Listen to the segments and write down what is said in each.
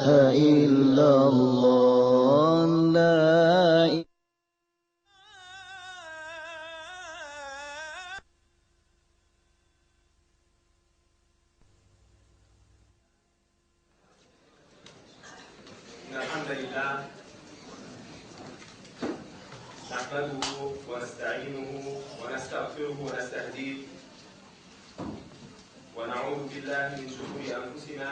إلا الله لا إن الحمد لله نحمده ونستعينه ونستغفره ونستهديه ونعوذ بالله من شرور أنفسنا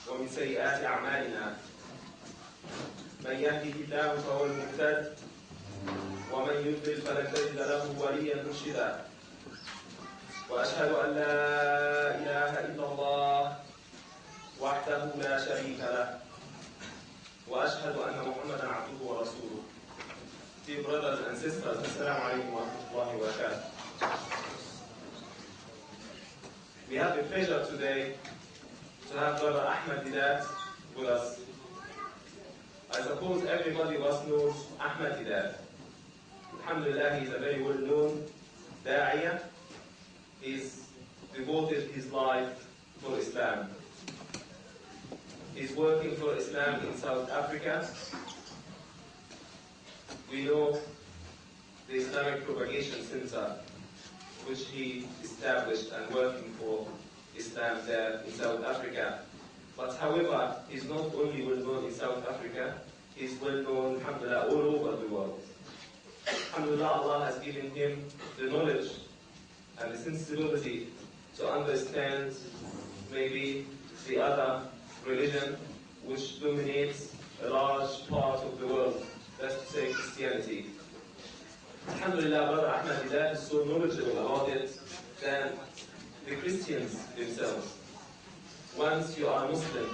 ومن سيئات أعمالنا. من يهده الله فهو المهتد ومن يضلل فلن تجد له وليا مرشدا. وأشهد أن لا إله إلا الله وحده لا شريك له وأشهد أن محمدا عبده ورسوله. Dear brothers and sisters, Assalamu alaikum wa rahmatullahi wa barakatuh. We have the pleasure today to have Brother Ahmad Deedat with us. I suppose everybody of us knows Ahmad Deedat. Alhamdulillah, he is a very well-known da'iyah. He's devoted his life for Islam. He's working for Islam in South Africa. We know the Islamic Propagation Center, which he established and working for Islam there in South Africa. But however, he's not only well known in South Africa, he's well known, alhamdulillah, all over the world. Alhamdulillah, Allah has given him the knowledge and the sensibility to understand maybe the other religion which dominates a large part of the world, that's to say Christianity. Alhamdulillah, Brother Ahmad Deedat is so knowledgeable about it than the Christians themselves. Once you are Muslim,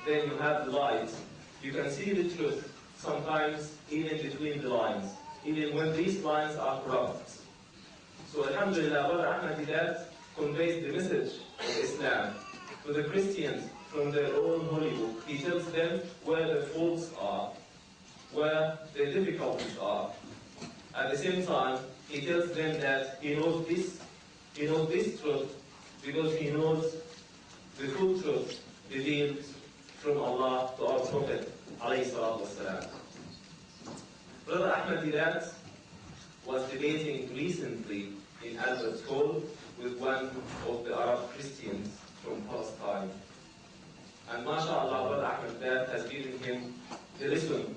then you have the light. You can see the truth, sometimes even between the lines, even when these lines are corrupt. So Alhamdulillah, Brother Ahmad Deedat conveys the message of Islam to the Christians from their own holy book. He tells them where the faults are, where the difficulties are. At the same time, he tells them that he knows this truth because he knows the full truth revealed from Allah to our Prophet ﷺ. Brother Ahmad Deedat was debating recently in Albert's Hall with one of the Arab Christians from Palestine. And mashallah, Brother Ahmad Deedat has given him the lesson.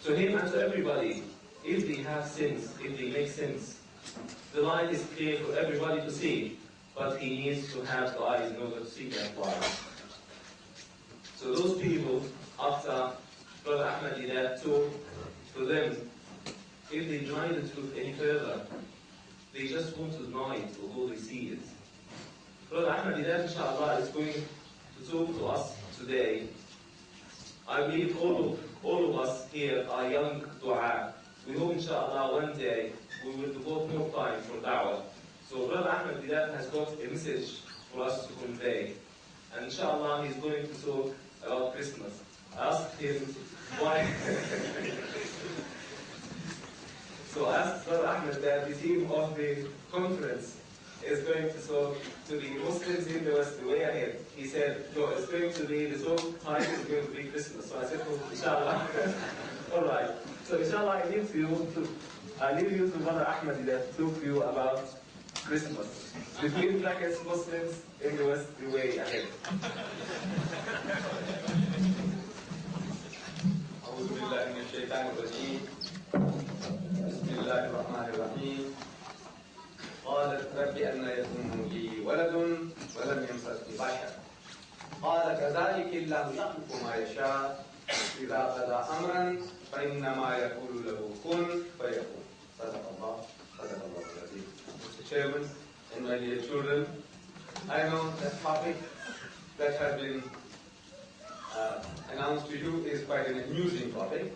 To him and to everybody, if they have sins, if they make sins, the light is clear for everybody to see, but he needs to have the eyes in order to see that light. So those people, after Brother Ahmad Deedat talked to them, if they deny the truth any further, they just want to deny it, although they see it. Brother Ahmad Deedat, inshallah, is going to talk to us today. I believe all of us here are young du'a. We hope, inshallah, one day we will devote more time for da'wah. So Brother Ahmad Deedat has got a message for us to convey. And inshallah, he's going to talk about Christmas. I asked him why. So I asked Brother Ahmad that the theme of the conference is going to talk to the Muslims in the West the way ahead. He said, no, it's going to be, the talk time is going to be Christmas. So I said, oh, inshallah. All right. So inshallah, I leave you to Brother Ahmad Deedat to talk to you about Christmas. Between brackets, Muslims in the West the way ahead. أعوذ بالله من الشيطان الرجيم. بسم الله الرحمن الرحيم. قالت رب أن يكون لي ولد ولم يمسسني بشر. قال كذلك الله يخلق ما يشاء إذا قضى أمرا فإنما يقول له كن فيكون. صدق الله العظيم. Mr. Chairman and my dear children, I know that topic that has been announced to you is quite an amusing topic.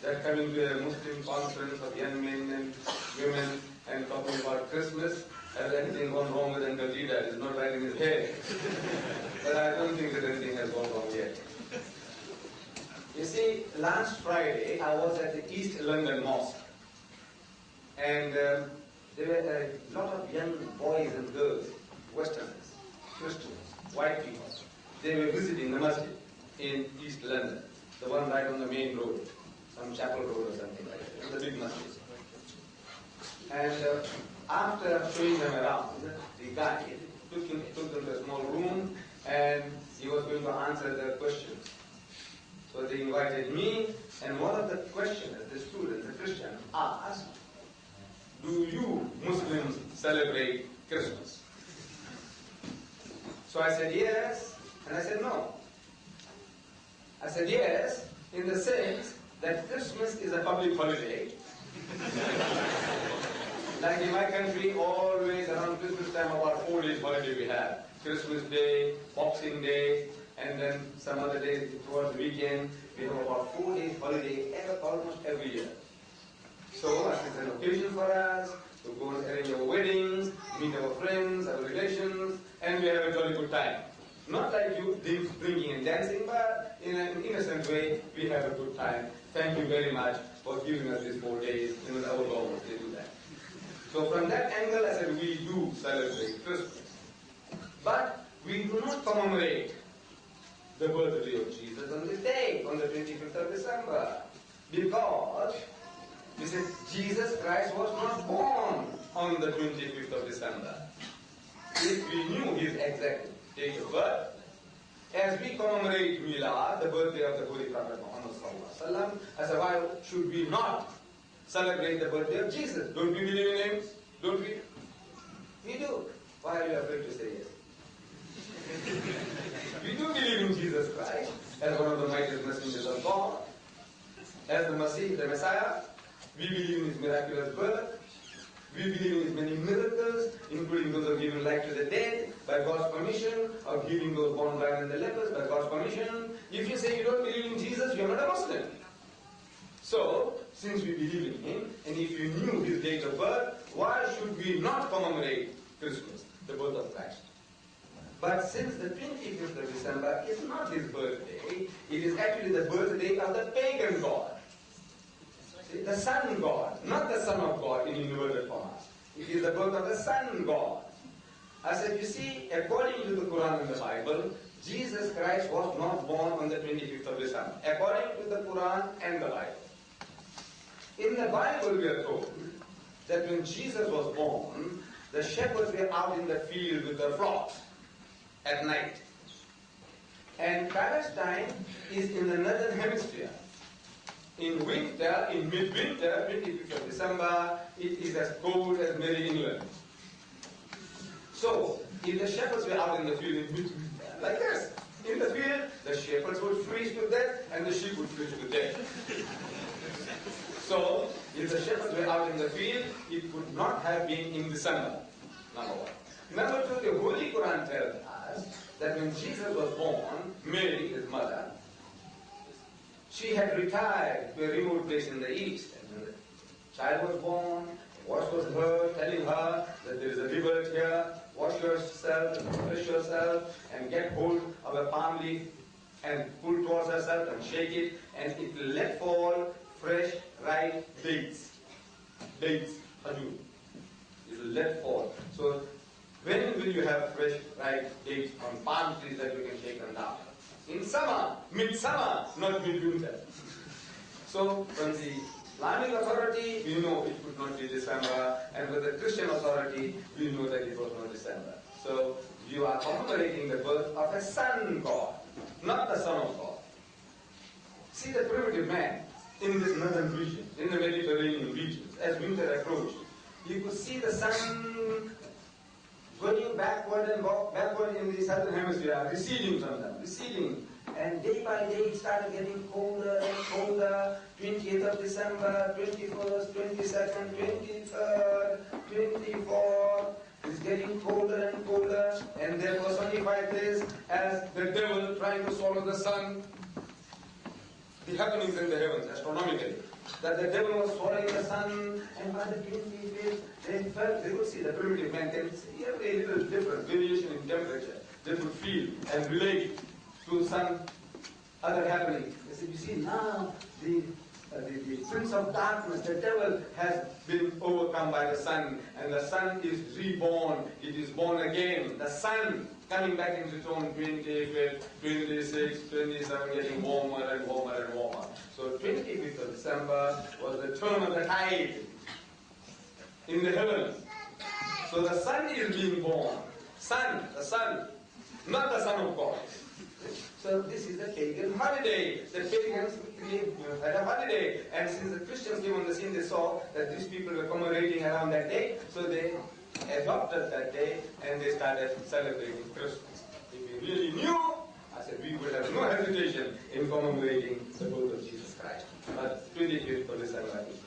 That coming to a Muslim conference of young men and women and talking about Christmas, has anything gone wrong with Ahmad Deedat? Is not right in his head. But I don't think that anything has gone wrong yet. You see, last Friday I was at the East London Mosque, and there were a lot of young boys and girls, Westerners, Christians, white people. They were visiting the masjid. in East London, the one right on the main road, some Chapel Road or something like that, the big masjid. And after showing them around, the guide took them to a small room and he was going to answer their questions. So they invited me, and one of the questioners, the student, the Christian, asked, "Do you Muslims celebrate Christmas?" So I said yes, and I said no. I said yes, in the sense that Christmas is a public holiday. Like in my country, always around Christmas time, about 4 days holiday we have. Christmas Day, Boxing Day, and then some other days towards the weekend. We have about 4 days holiday almost every year. So it's an occasion for us to go and arrange our weddings, meet our friends, our relations, and we have a jolly good time. Not like you, drinking and dancing, but in an innocent way, we have a good time. Thank you very much for giving us these 4 days. It was our government, they do that. So from that angle, I said, we do celebrate Christmas. But we do not commemorate the birthday of Jesus on this day, on the 25th of December. Because we said Jesus Christ was not born on the 25th of December. If we knew his exact date of birth, as we commemorate Milad, the birthday of the Holy Prophet Muhammad Sallallahu Alaihi Wasallam, I said, why should we not celebrate the birthday of Jesus? Don't we believe in him? Don't we? We do. Why are you afraid to say yes? We do believe in Jesus Christ as one of the mightiest messengers of God, as the Messiah. We believe in his miraculous birth. We believe in his many miracles, including those of giving life to the dead by God's permission, of healing those born blind and the lepers by God's permission. If you say you don't believe in Jesus, you are not a Muslim. So, since we believe in him, and if you knew his date of birth, why should we not commemorate Christmas, the birth of Christ? But since the 25th of December is not his birthday, it is actually the birthday of the pagan god. See, the sun god, not the son of God in inverted commas. It is the birth of the sun god. I said, you see, according to the Quran and the Bible, Jesus Christ was not born on the 25th of December. According to the Quran and the Bible. In the Bible, we are told that when Jesus was born, the shepherds were out in the field with their flocks at night. And Palestine is in the northern hemisphere. In winter, in midwinter, 25th of December, it is as cold as Merry England. So, if the shepherds were out in the field in midwinter, like this, in the field, the shepherds would freeze to death and the sheep would freeze to death. So, if the shepherds were out in the field, it could not have been in December, number one. Number two, the Holy Quran tells us that when Jesus was born, Mary, his mother, she had retired to a remote place in the east. And when the child was born, a voice was heard telling her that there is a river here, wash yourself, refresh yourself, and get hold of a palm leaf and pull towards herself and shake it, and it will let fall fresh, ripe dates. Dates, khajur. It will let fall. So, when will you have fresh, ripe dates on palm trees that you can shake them down? In summer, midsummer, not midwinter. So, from the Islamic authority, we know it could not be December, and with the Christian authority, we know that it was not December. So, you are commemorating the birth of a sun god, not the son of God. See, the primitive man in this northern region, in the Mediterranean regions, as winter approached, you could see the sun going backward and backward in the southern hemisphere, receding from them, receding. And day by day it started getting colder and colder. 20th of December, 21st, 22nd, 23rd, 24th. It's getting colder and colder. And there personified this as the devil trying to swallow the sun. The happenings in the heavens, astronomically. That the devil was swallowing the sun, and by the 25th, they would see the primitive man can see every little difference, variation in temperature. They would feel and relate to some other happening. They said, you see, now the prince of darkness, the devil, has been overcome by the sun, and the sun is reborn. It is born again. The sun coming back into tone 25th, 26th, 27th, getting warmer and warmer and warmer. So 25th of December was the turn of the tide in the heavens. So the sun is being born. Sun, the sun, not the Son of God. So this is the pagan holiday. The pagans had a holiday. And since the Christians came on the scene, they saw that these people were commemorating around that day. So they adopted that day and they started celebrating Christmas. If we really knew, I said we would have no hesitation in commemorating the birth of Jesus Christ. But 25th of December is